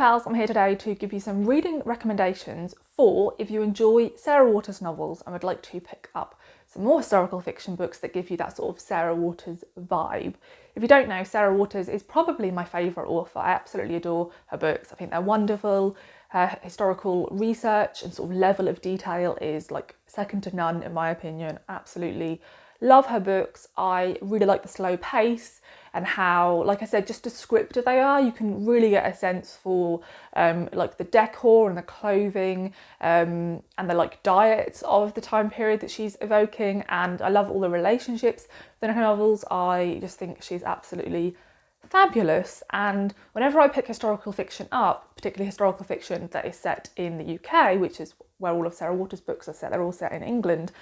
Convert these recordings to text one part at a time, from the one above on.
pals, I'm here today to give you some reading recommendations for if you enjoy Sarah Waters novels and would like to pick up some more historical fiction books that give you that sort of Sarah Waters vibe. If you don't know, Sarah Waters is probably my favourite author. I absolutely adore her books. I think they're wonderful. Her historical research and sort of level of detail is like second to none in my opinion. Absolutely love her books. I really like the slow pace and how, like I said, just descriptive they are. You can really get a sense for like the decor and the clothing and the like diets of the time period that she's evoking. And I love all the relationships within her novels. I just think she's absolutely fabulous. And whenever I pick historical fiction up, particularly historical fiction that is set in the UK, which is where all of Sarah Waters' books are set, they're all set in England,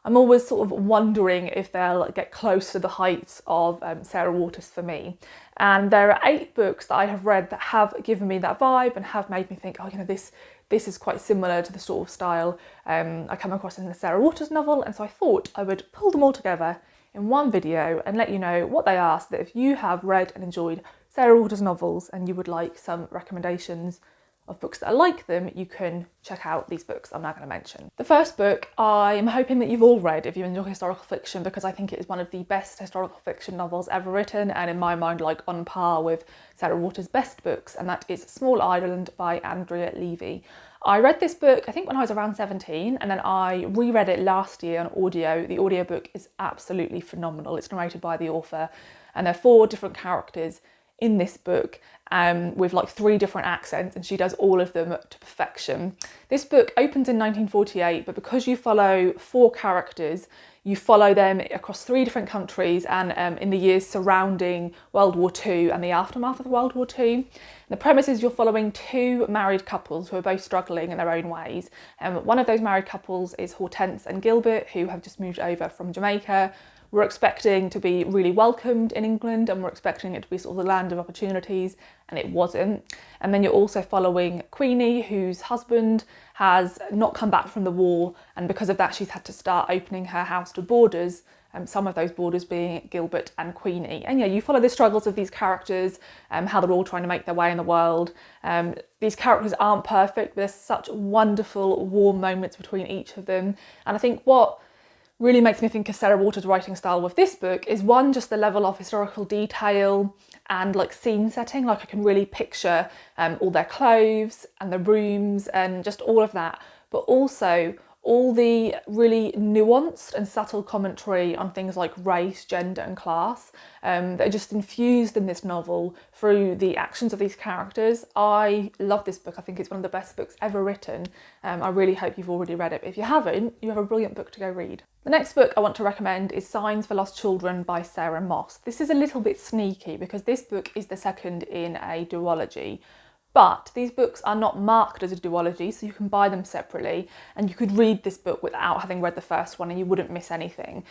I'm always sort of wondering if they'll get close to the heights of Sarah Waters for me. And there are 8 books that I have read that have given me that vibe and have made me think, oh, you know, this is quite similar to the sort of style I come across in the Sarah Waters novel. And so I thought I would pull them all together in one video and let you know what they are, so that if you have read and enjoyed Sarah Waters novels and you would like some recommendations of books that are like them, you can check out these books I'm now going to mention. The first book I am hoping that you've all read if you enjoy historical fiction, because I think it is one of the best historical fiction novels ever written, and in my mind like on par with Sarah Waters' best books, and that is Small Ireland by Andrea Levy. I read this book I think when I was around 17, and then I reread it last year on audio. The audiobook is absolutely phenomenal. It's narrated by the author and there are 4 different characters in this book with like 3 different accents, and she does all of them to perfection. This book opens in 1948, but because you follow 4 characters, you follow them across 3 different countries and in the years surrounding World War II and the aftermath of World War II. And the premise is you're following 2 married couples who are both struggling in their own ways. One of those married couples is Hortense and Gilbert, who have just moved over from Jamaica. We're expecting to be really welcomed in England, and we're expecting it to be sort of the land of opportunities, and it wasn't. And then you're also following Queenie, whose husband has not come back from the war, and because of that she's had to start opening her house to boarders, some of those boarders being Gilbert and Queenie. And yeah, you follow the struggles of these characters, how they're all trying to make their way in the world. These characters aren't perfect, but there's such wonderful warm moments between each of them. And I think what really makes me think of Sarah Waters' writing style with this book is, one, just the level of historical detail and like scene setting. Like I can really picture all their clothes and the rooms and just all of that, but also all the really nuanced and subtle commentary on things like race, gender and class that are just infused in this novel through the actions of these characters. I love this book. I think it's one of the best books ever written. I really hope you've already read it. But if you haven't, you have a brilliant book to go read. The next book I want to recommend is Signs for Lost Children by Sarah Moss. This is a little bit sneaky because this book is the second in a duology. But these books are not marked as a duology, so you can buy them separately, and you could read this book without having read the first one and you wouldn't miss anything.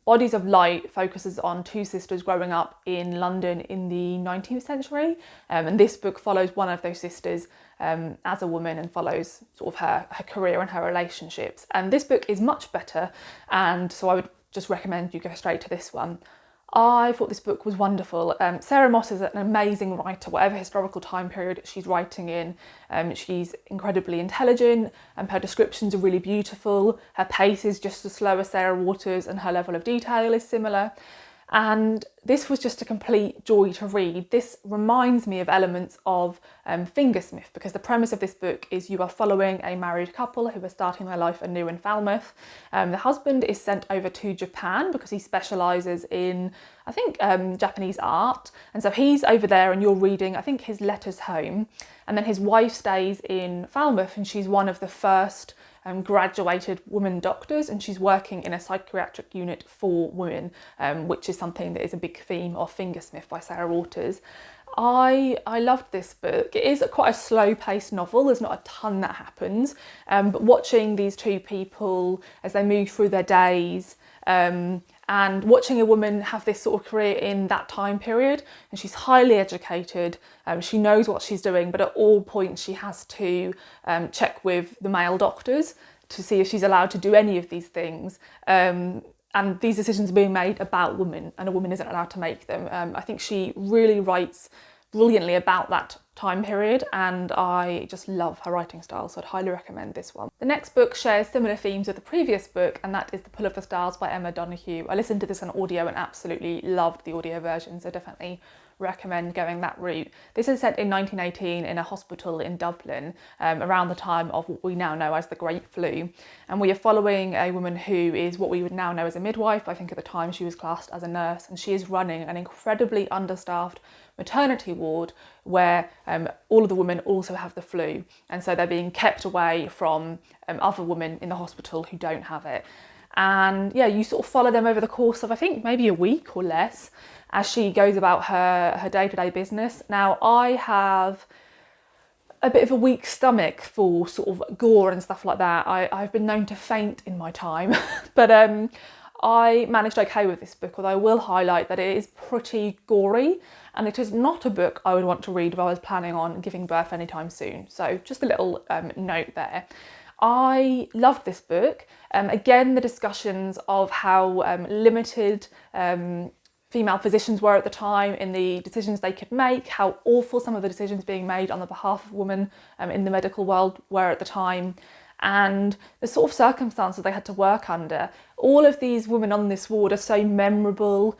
Bodies of Light focuses on 2 sisters growing up in London in the 19th century, and this book follows one of those sisters as a woman and follows sort of her career and her relationships. And this book is much better, and so I would just recommend you go straight to this one. I thought this book was wonderful. Sarah Moss is an amazing writer, whatever historical time period she's writing in. She's incredibly intelligent, and her descriptions are really beautiful. Her pace is just as slow as Sarah Waters, and her level of detail is similar. And this was just a complete joy to read. This reminds me of elements of Fingersmith, because the premise of this book is you are following a married couple who are starting their life anew in Falmouth. The husband is sent over to Japan because he specialises in, I think, Japanese art. And so he's over there and you're reading, I think, his letters home. And then his wife stays in Falmouth, and she's one of the first graduated women doctors, and she's working in a psychiatric unit for women, which is something that is a big theme of Fingersmith by Sarah Waters. I loved this book. It is quite a slow-paced novel. There's not a ton that happens, but watching these 2 people as they move through their days, and watching a woman have this sort of career in that time period, and she's highly educated, she knows what she's doing, but at all points she has to check with the male doctors to see if she's allowed to do any of these things. And these decisions are being made about women, and a woman isn't allowed to make them. I think she really writes brilliantly about that time period, and I just love her writing style, so I'd highly recommend this one. The next book shares similar themes with the previous book, and that is The Pull of the Stars by Emma Donoghue. I listened to this on audio and absolutely loved the audio version, so definitely recommend going that route. This is set in 1918 in a hospital in Dublin, around the time of what we now know as the Great Flu, and we are following a woman who is what we would now know as a midwife. I think at the time she was classed as a nurse, and she is running an incredibly understaffed maternity ward where all of the women also have the flu, and so they're being kept away from other women in the hospital who don't have it. And yeah, you sort of follow them over the course of, I think, maybe a week or less as she goes about her day-to-day business. Now, I have a bit of a weak stomach for sort of gore and stuff like that. I've been known to faint in my time, but I managed okay with this book, although I will highlight that it is pretty gory, and it is not a book I would want to read if I was planning on giving birth anytime soon. So just a little note there. I loved this book. Again, the discussions of how limited female physicians were at the time in the decisions they could make, how awful some of the decisions being made on the behalf of women in the medical world were at the time, and the sort of circumstances they had to work under. All of these women on this ward are so memorable.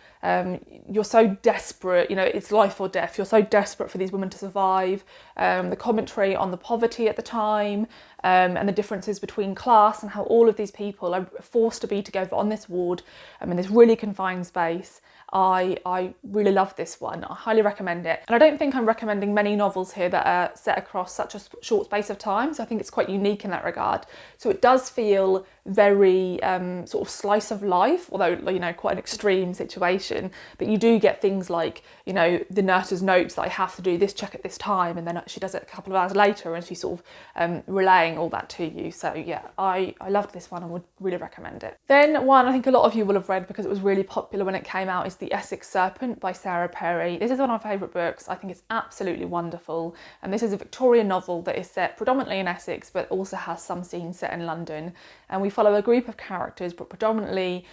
You're so desperate, you know, it's life or death. You're so desperate for these women to survive. The commentary on the poverty at the time, and the differences between class, and how all of these people are forced to be together on this ward in this really confined space. I really love this one. I highly recommend it. And I don't think I'm recommending many novels here that are set across such a short space of time, so I think it's quite unique in that regard. So it does feel very sort of slice of life, although, you know, quite an extreme situation. But you do get things like, you know, the nurse's notes that I have to do this check at this time, and then she does it a couple of hours later, and she's sort of relaying all that to you. So yeah, I loved this one and would really recommend it. Then one I think a lot of you will have read because it was really popular when it came out is The Essex Serpent by Sarah Perry. This is one of my favourite books. I think it's absolutely wonderful, and this is a Victorian novel that is set predominantly in Essex but also has some scenes set in London, and we follow a group of characters, but predominantly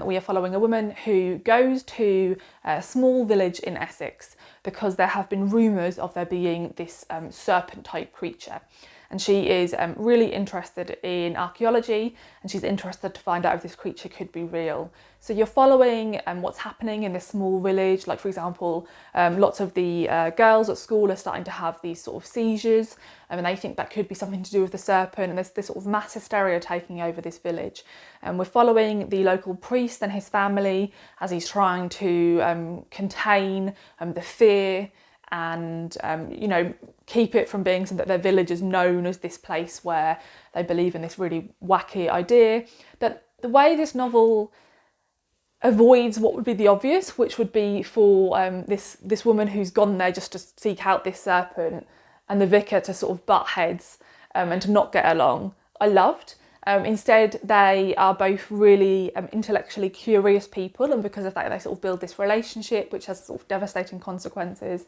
we are following a woman who goes to a small village in Essex because there have been rumours of there being this serpent type creature. And she is really interested in archaeology, and she's interested to find out if this creature could be real. So you're following what's happening in this small village. Like, for example, lots of the girls at school are starting to have these sort of seizures, and they think that could be something to do with the serpent, and there's this sort of mass hysteria taking over this village. And we're following the local priest and his family as he's trying to contain the fear and you know, keep it from being something that their village is known as this place where they believe in this really wacky idea. That the way this novel avoids what would be the obvious, which would be for this woman who's gone there just to seek out this serpent, and the vicar to sort of butt heads and to not get along, I loved. Instead, they are both really intellectually curious people, and because of that they sort of build this relationship which has sort of devastating consequences.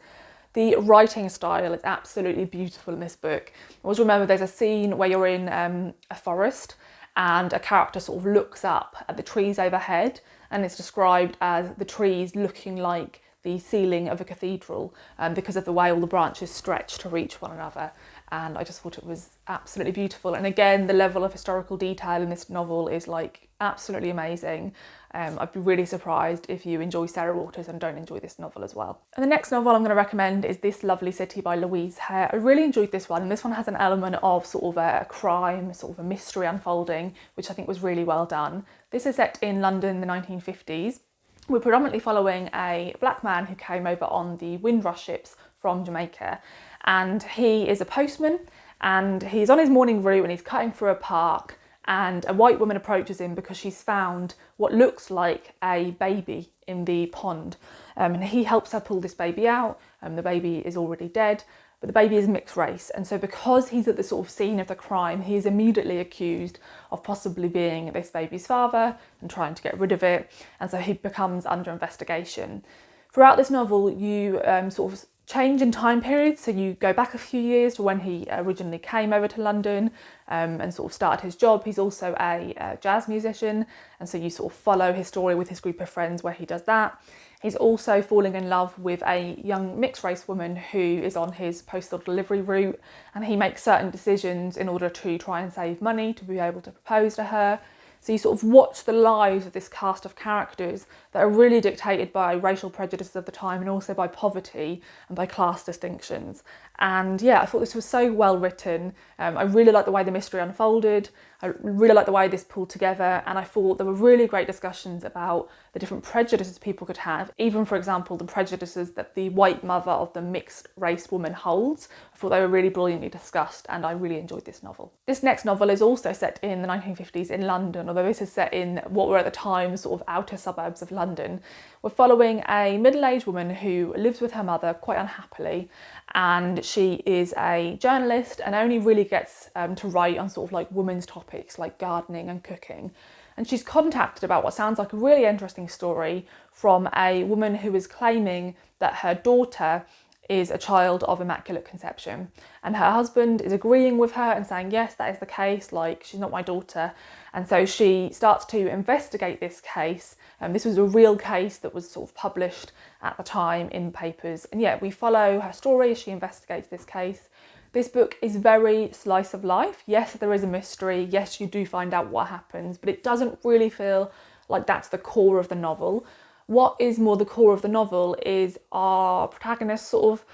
The writing style is absolutely beautiful in this book. Always remember there's a scene where you're in a forest and a character sort of looks up at the trees overhead, and it's described as the trees looking like the ceiling of a cathedral because of the way all the branches stretch to reach one another. And I just thought it was absolutely beautiful. And again, the level of historical detail in this novel is like absolutely amazing. I'd be really surprised if you enjoy Sarah Waters and don't enjoy this novel as well. And the next novel I'm going to recommend is This Lovely City by Louise Hare. I really enjoyed this one, and this one has an element of sort of a crime, sort of a mystery unfolding, which I think was really well done. This is set in London in the 1950s. We're predominantly following a black man who came over on the Windrush ships from Jamaica, and he is a postman, and he's on his morning route and he's cutting through a park, and a white woman approaches him because she's found what looks like a baby in the pond, and he helps her pull this baby out. The baby is already dead, but the baby is mixed race, and so because he's at the sort of scene of the crime, he is immediately accused of possibly being this baby's father and trying to get rid of it, and so he becomes under investigation. Throughout this novel, you sort of change in time periods, so you go back a few years to when he originally came over to London and sort of started his job. He's also a jazz musician, and so you sort of follow his story with his group of friends where he does that. He's also falling in love with a young mixed race woman who is on his postal delivery route, and he makes certain decisions in order to try and save money to be able to propose to her. So you sort of watch the lives of this cast of characters that are really dictated by racial prejudices of the time and also by poverty and by class distinctions. And yeah, I thought this was so well written. I really liked the way the mystery unfolded. I really liked the way this pulled together, and I thought there were really great discussions about the different prejudices people could have, even for example the prejudices that the white mother of the mixed race woman holds. I thought they were really brilliantly discussed, and I really enjoyed this novel. This next novel is also set in the 1950s in London, although this is set in what were at the time sort of outer suburbs of London. We're following a middle-aged woman who lives with her mother quite unhappily, and she is a journalist and only really gets to write on sort of like women's topics like gardening and cooking. And she's contacted about what sounds like a really interesting story from a woman who is claiming that her daughter is a child of immaculate conception, and her husband is agreeing with her and saying yes, that is the case, like she's not my daughter. And so she starts to investigate this case, and this was a real case that was sort of published at the time in papers, and yeah, we follow her story as she investigates this case. This book is very slice of life. Yes, there is a mystery, yes, you do find out what happens, but it doesn't really feel like that's the core of the novel. What is more the core of the novel is our protagonist's sort of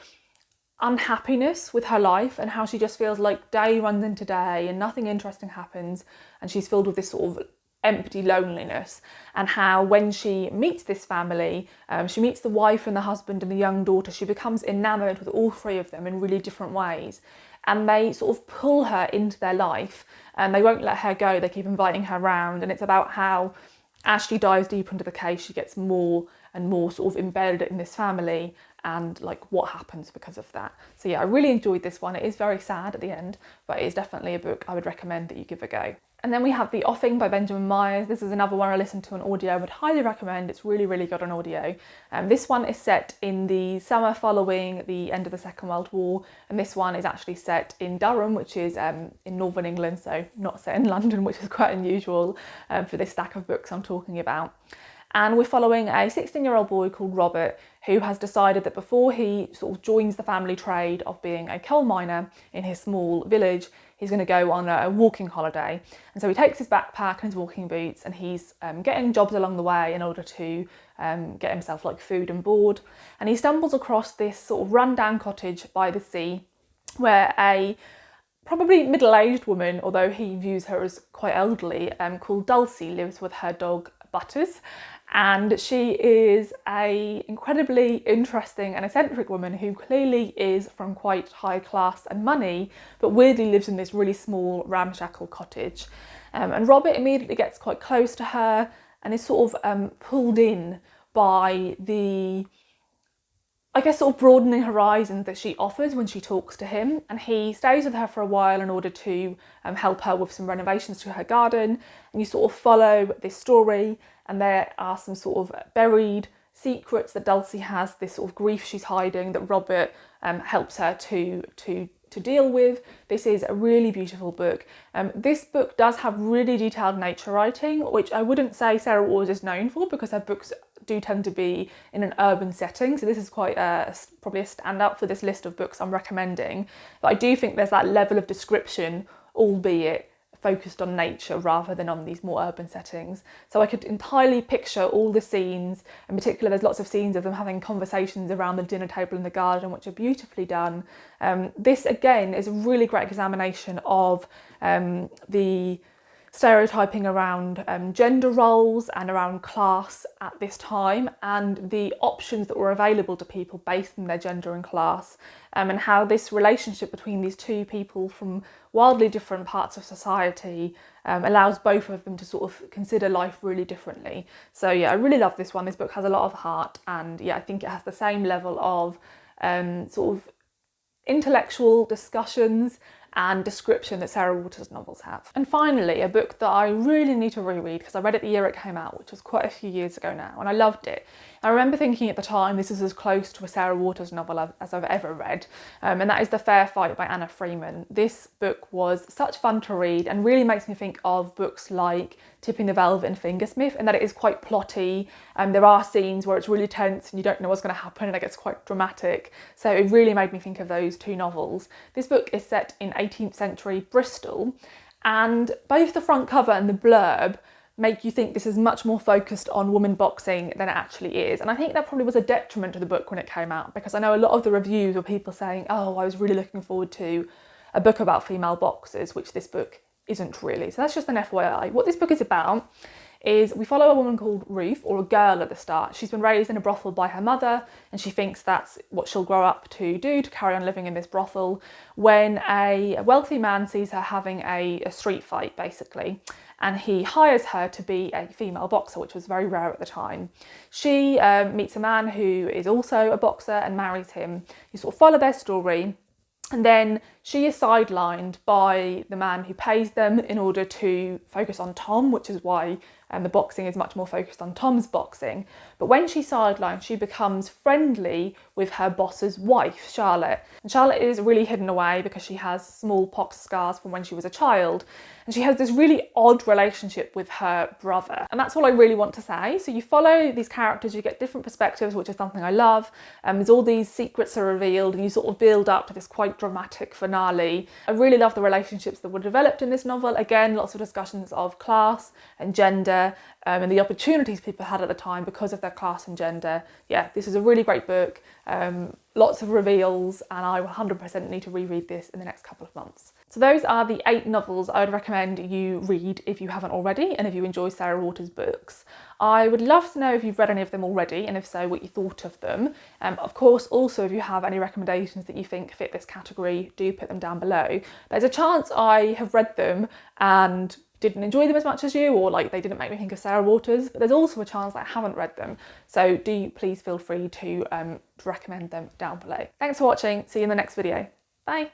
unhappiness with her life and how she just feels like day runs into day and nothing interesting happens, and she's filled with this sort of empty loneliness, and how when she meets this family, she meets the wife and the husband and the young daughter, she becomes enamoured with all three of them in really different ways, and they sort of pull her into their life and they won't let her go. They keep inviting her round, and it's about how as she dives deeper into the case, she gets more and more sort of embedded in this family and like what happens because of that. So yeah, I really enjoyed this one. It is very sad at the end, but it is definitely a book I would recommend that you give a go. And then we have The Offing by Benjamin Myers. This is another one I listened to on audio. I would highly recommend. It's really, really good on audio. This one is set in the summer following the end of the Second World War, and this one is actually set in Durham, which is in northern England, so not set in London, which is quite unusual for this stack of books I'm talking about. And we're following a 16-year-old boy called Robert, who has decided that before he sort of joins the family trade of being a coal miner in his small village, he's going to go on a walking holiday. And so he takes his backpack and his walking boots, and he's getting jobs along the way in order to get himself like food and board. And he stumbles across this sort of rundown cottage by the sea where a probably middle-aged woman, although he views her as quite elderly, called Dulcie lives with her dog Butters. And she is a incredibly interesting and eccentric woman who clearly is from quite high class and money, but weirdly lives in this really small ramshackle cottage. And Robert immediately gets quite close to her and is sort of pulled in by the, I guess, sort of broadening horizons that she offers when she talks to him. And he stays with her for a while in order to help her with some renovations to her garden. And you sort of follow this story, and there are some sort of buried secrets that Dulcie has, this sort of grief she's hiding that Robert helps her to deal with. This is a really beautiful book. This book does have really detailed nature writing, which I wouldn't say Sarah Waters is known for, because her books do tend to be in an urban setting. So this is quite probably a standout for this list of books I'm recommending. But I do think there's that level of description, albeit focused on nature rather than on these more urban settings. So I could entirely picture all the scenes. In particular, there's lots of scenes of them having conversations around the dinner table in the garden, which are beautifully done. This again is a really great examination of the stereotyping around gender roles and around class at this time, and the options that were available to people based on their gender and class, and how this relationship between these two people from wildly different parts of society allows both of them to sort of consider life really differently. So yeah, I really love this one. This book has a lot of heart, and yeah, I think it has the same level of sort of intellectual discussions and description that Sarah Waters' novels have. And finally, a book that I really need to reread, because I read it the year it came out, which was quite a few years ago now, and I loved it. I remember thinking at the time this is as close to a Sarah Waters novel as I've ever read, and that is The Fair Fight by Anna Freeman. This book was such fun to read and really makes me think of books like Tipping the Velvet and Fingersmith, and that it is quite plotty. There are scenes where it's really tense and you don't know what's going to happen, and it gets quite dramatic. So it really made me think of those two novels. This book is set in 18th century Bristol, and both the front cover and the blurb make you think this is much more focused on women boxing than it actually is. And I think that probably was a detriment to the book when it came out, because I know a lot of the reviews were people saying, oh, I was really looking forward to a book about female boxers, which this book isn't really. So that's just an FYI. What this book is about is we follow a woman called Ruth, or a girl at the start. She's been raised in a brothel by her mother, and she thinks that's what she'll grow up to do, to carry on living in this brothel, when a wealthy man sees her having a street fight, basically, and he hires her to be a female boxer, which was very rare at the time. She meets a man who is also a boxer and marries him. You sort of follow their story, and then she is sidelined by the man who pays them in order to focus on Tom, which is why the boxing is much more focused on Tom's boxing. But when she's sidelined, she becomes friendly with her boss's wife, Charlotte. And Charlotte is really hidden away because she has smallpox scars from when she was a child. And she has this really odd relationship with her brother. And that's all I really want to say. So you follow these characters, you get different perspectives, which is something I love. There's all these secrets are revealed, and you sort of build up to this quite dramatic finale. I really love the relationships that were developed in this novel. Again, lots of discussions of class and gender, and the opportunities people had at the time because of their class and gender. Yeah, this is a really great book. Lots of reveals, and I 100% need to reread this in the next couple of months. So those are the 8 novels I would recommend you read if you haven't already, and if you enjoy Sarah Waters' books. I would love to know if you've read any of them already, and if so, what you thought of them. Of course, also, if you have any recommendations that you think fit this category, do put them down below. There's a chance I have read them and didn't enjoy them as much as you, or like they didn't make me think of Sarah Waters, but there's also a chance that I haven't read them. So do please feel free to recommend them down below. Thanks for watching. See you in the next video. Bye.